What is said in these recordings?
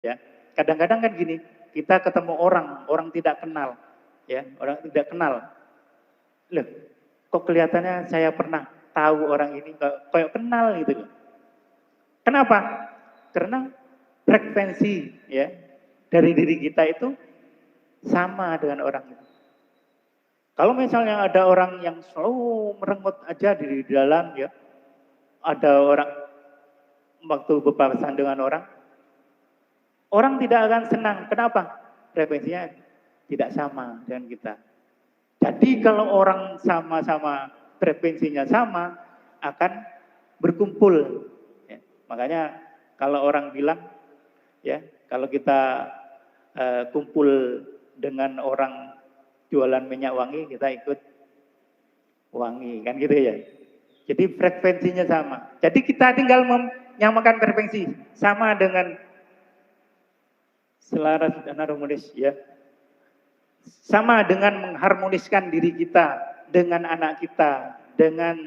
ya. Kadang-kadang kan gini, kita ketemu orang, orang tidak kenal, ya, orang tidak kenal. Loh, kok kelihatannya saya pernah tahu orang ini, kayak kenal gitu loh. Kenapa? Karena frekuensi ya dari diri kita itu sama dengan orang itu. Kalau misalnya ada orang yang selalu merengut aja di dalam ya, ada orang waktu berpapasan dengan orang, orang tidak akan senang. Kenapa? Frekuensinya tidak sama dengan kita. Jadi kalau orang sama-sama frekuensinya sama, akan berkumpul. Ya, makanya kalau orang bilang, ya kalau kita kumpul dengan orang jualan minyak wangi, kita ikut wangi, kan gitu ya. Jadi frekuensinya sama. Jadi kita tinggal menyamakan frekuensi, sama dengan selaras dan harmonis ya. Sama dengan mengharmoniskan diri kita dengan anak kita, dengan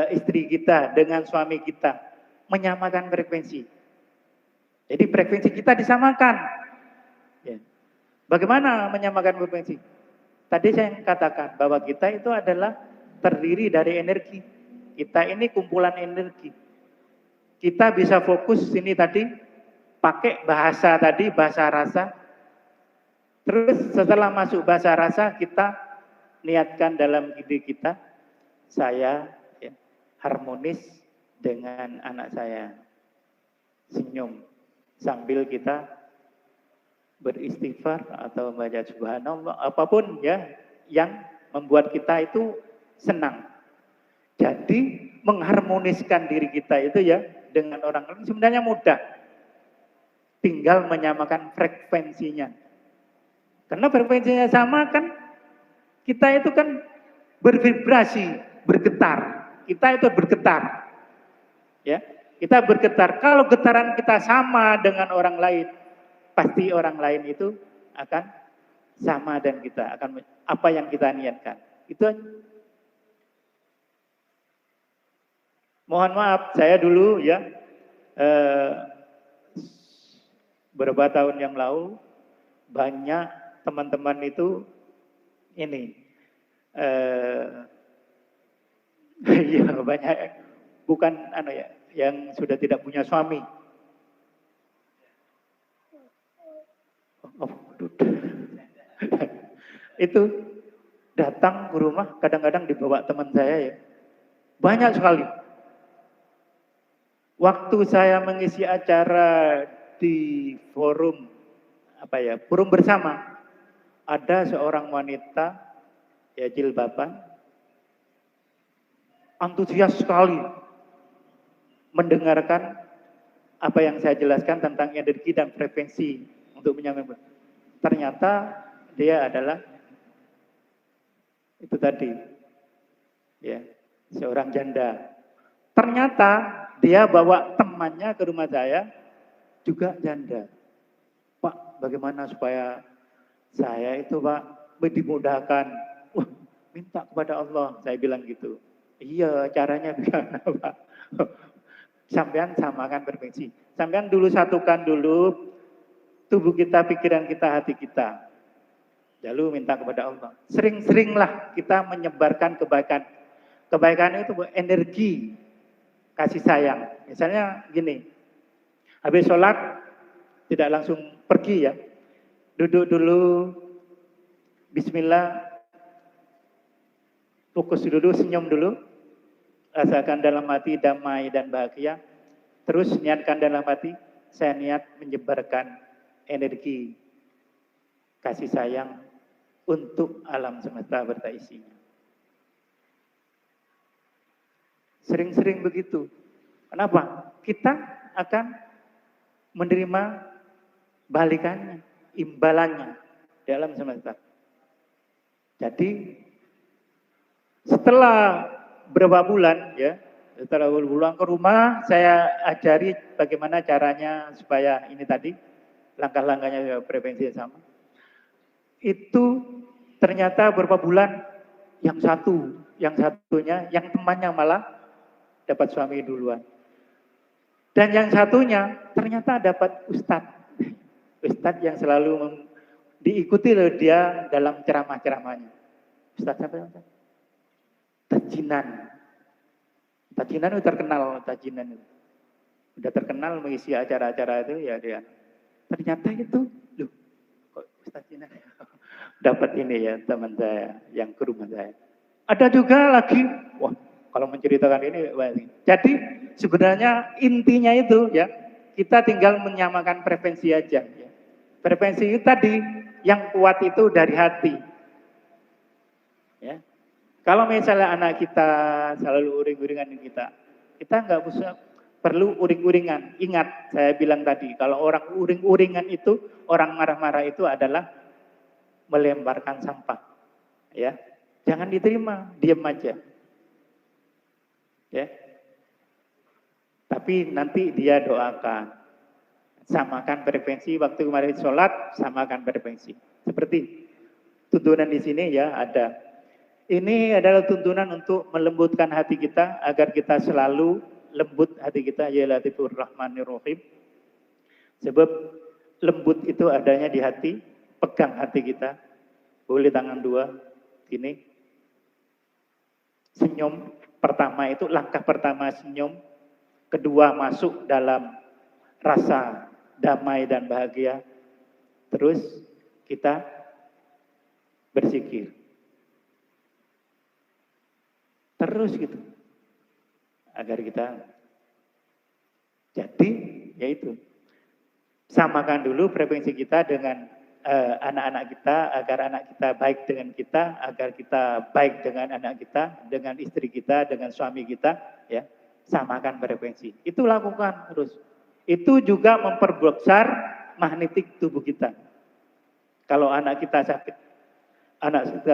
istri kita, dengan suami kita, menyamakan frekuensi. Jadi frekuensi kita disamakan. Ya. Bagaimana menyamakan frekuensi? Tadi saya katakan bahwa kita itu adalah terdiri dari energi. Kita ini kumpulan energi. Kita bisa fokus sini tadi, pakai bahasa tadi, bahasa rasa. Terus setelah masuk bahasa rasa, kita niatkan dalam diri kita, saya ya, harmonis dengan anak saya. Senyum. Sambil kita beristighfar atau membaca subhanallah, apapun ya yang membuat kita itu senang. Jadi mengharmoniskan diri kita itu ya dengan orang lain sebenarnya mudah. Tinggal menyamakan frekuensinya. Karena frekuensinya sama kan, kita itu kan bervibrasi, bergetar. Kita itu bergetar. Ya, kita bergetar. Kalau getaran kita sama dengan orang lain, pasti orang lain itu akan sama dan kita akan apa yang kita niatkan. Itu aja. Mohon maaf, saya dulu ya beberapa tahun yang lalu banyak teman-teman itu ini ya banyak bukan ya yang sudah tidak punya suami. Itu datang ke rumah kadang-kadang dibawa teman saya ya. Banyak sekali. Waktu saya mengisi acara di forum forum bersama, ada seorang wanita ya jilbaban antusias sekali mendengarkan apa yang saya jelaskan tentang energi dan frekuensi untuk menyambung. Ternyata dia adalah itu tadi ya seorang janda. Ternyata dia bawa temannya ke rumah saya juga janda. Pak, bagaimana supaya saya itu Pak dimudahkan? Wah, minta kepada Allah, saya bilang gitu. Iya, caranya bagaimana Pak? Sampean samakan frekuensi. Sampean dulu satukan dulu tubuh kita, pikiran kita, hati kita. Lalu minta kepada Allah. Sering-seringlah kita menyebarkan kebaikan. Kebaikan itu energi kasih sayang. Misalnya gini, habis sholat tidak langsung pergi ya. Duduk dulu, bismillah, fokus dulu, senyum dulu. Rasakan dalam hati damai dan bahagia. Terus niatkan dalam hati, saya niat menyebarkan energi kasih sayang untuk alam semesta berta isinya. Sering-sering begitu. Kenapa? Kita akan menerima balikannya, imbalannya di alam semesta. Jadi setelah beberapa bulan ya, setelah pulang ke rumah, saya ajari bagaimana caranya supaya ini tadi langkah-langkahnya prevensi sama. Itu ternyata beberapa bulan yang satunya, yang temannya malah dapat suami duluan. Dan yang satunya ternyata dapat ustadz. Ustadz yang selalu diikuti loh dia dalam ceramah-ceramahnya. Ustadz siapa ya? Tajinan. Tajinan itu terkenal, Tajinan itu. Udah terkenal mengisi acara-acara itu ya dia. Ternyata itu, loh kok Ustadz Jinan dapat ini ya teman saya yang ke rumah saya. Ada juga lagi, wah kalau menceritakan ini, wah, jadi sebenarnya intinya itu ya, kita tinggal menyamakan frekuensi aja. Ya. Frekuensi itu tadi, yang kuat itu dari hati. Ya. Kalau misalnya anak kita selalu uring-uringan kita nggak usah perlu uring-uringan. Ingat, saya bilang tadi, kalau orang uring-uringan itu, orang marah-marah itu adalah melemparkan sampah. Ya, jangan diterima, diam aja. Ya, tapi nanti dia doakan, samakan frekuensi. Waktu kemarin sholat, samakan frekuensi. Seperti tuntunan di sini ya ada. Ini adalah tuntunan untuk melembutkan hati kita agar kita selalu lembut hati kita, ya Latifur Rahmanir Rahim. Sebab lembut itu adanya di hati, pegang hati kita. Boleh tangan dua, gini. Senyum pertama itu, langkah pertama senyum. Kedua masuk dalam rasa damai dan bahagia. Terus kita berzikir. Terus gitu. Agar kita jadi yaitu samakan dulu frekuensi kita dengan anak-anak kita agar anak kita baik dengan kita, agar kita baik dengan anak kita, dengan istri kita, dengan suami kita, ya. Samakan frekuensi. Itu lakukan terus. Itu juga memperbesar magnetik tubuh kita. Kalau anak kita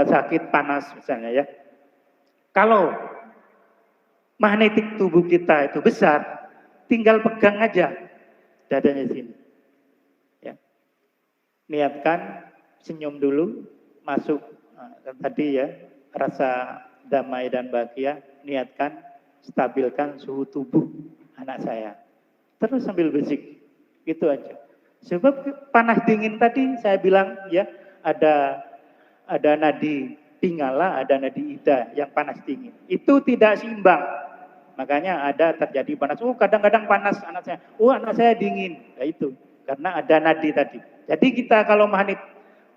sakit panas misalnya ya. Kalau magnetik tubuh kita itu besar, tinggal pegang aja dadanya sini. Ya. Niatkan senyum dulu, masuk tadi ya, rasa damai dan bahagia, niatkan stabilkan suhu tubuh anak saya. Terus sambil bersik, itu aja. Sebab panas dingin tadi saya bilang ya, ada nadi Pingala, ada nadi Ida yang panas dingin. Itu tidak seimbang. Makanya ada terjadi panas. Oh kadang-kadang panas anak saya. Oh anak saya dingin. Ya itu. Karena ada nadi tadi. Jadi kita kalau magnet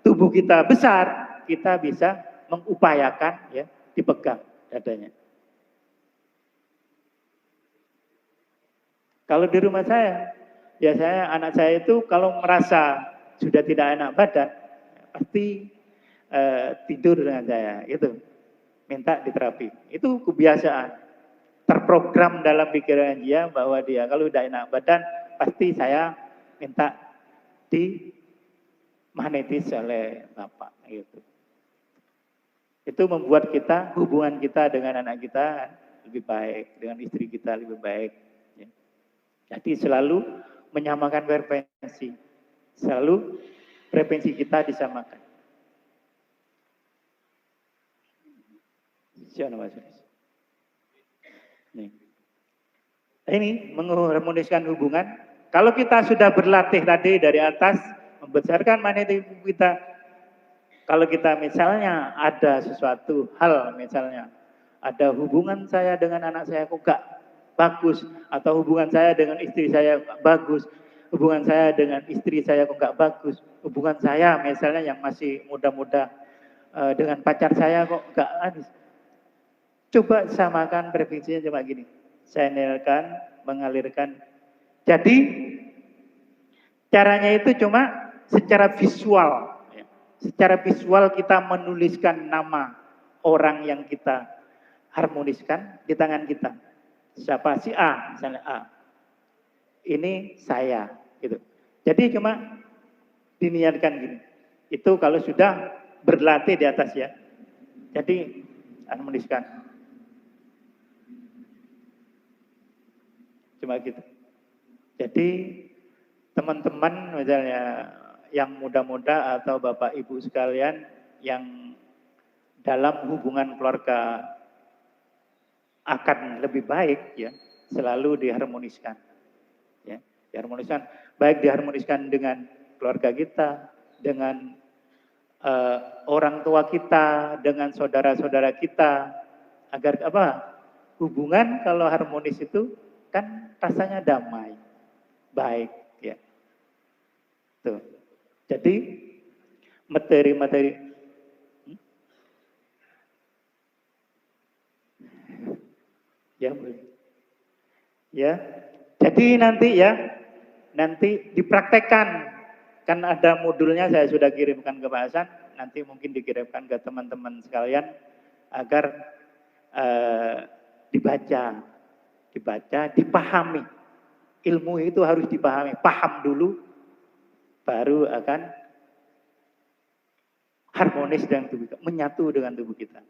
tubuh kita besar, kita bisa mengupayakan ya dipegang dadanya. Kalau di rumah saya, ya anak saya itu kalau merasa sudah tidak enak badan, pasti tidur dengan saya, itu minta diterapi. Itu kebiasaan, terprogram dalam pikiran dia bahwa dia kalau udah enak badan pasti saya minta dimagnetis oleh bapak. Gitu. Itu membuat kita hubungan kita dengan anak kita lebih baik, dengan istri kita lebih baik. Ya. Jadi selalu menyamakan frekuensi, selalu frekuensi kita disamakan. Ini mengharmoniskan hubungan. Kalau kita sudah berlatih tadi dari atas, membesarkan magnetik kita. Kalau kita misalnya ada sesuatu hal, misalnya ada hubungan saya dengan anak saya kok gak bagus, atau hubungan saya dengan istri saya bagus, hubungan saya dengan istri saya kok gak bagus, hubungan saya misalnya yang masih muda-muda dengan pacar saya kok gak habis. Coba samakan frekuensinya cuma gini. Channelkan, mengalirkan. Jadi caranya itu cuma secara visual. Secara visual kita menuliskan nama orang yang kita harmoniskan di tangan kita. Siapa? Si A, misalnya A. Ini saya, gitu. Jadi cuma diniatkan gini. Itu kalau sudah berlatih di atas ya. Jadi harmoniskan. Cuma gitu. Jadi teman-teman misalnya yang muda-muda atau bapak ibu sekalian yang dalam hubungan keluarga akan lebih baik ya, selalu diharmoniskan. Ya, diharmoniskan, baik diharmoniskan dengan keluarga kita, dengan orang tua kita, dengan saudara-saudara kita, agar apa? Hubungan kalau harmonis itu kan rasanya damai, baik ya. Tuh. Jadi materi-materi ya boleh. Ya. Jadi nanti ya, nanti dipraktekkan. Kan ada modulnya saya sudah kirimkan ke Pak Hasan, nanti mungkin dikirimkan ke teman-teman sekalian agar dibaca, dipahami. Ilmu itu harus dipahami, paham dulu, baru akan harmonis dengan tubuh kita, menyatu dengan tubuh kita.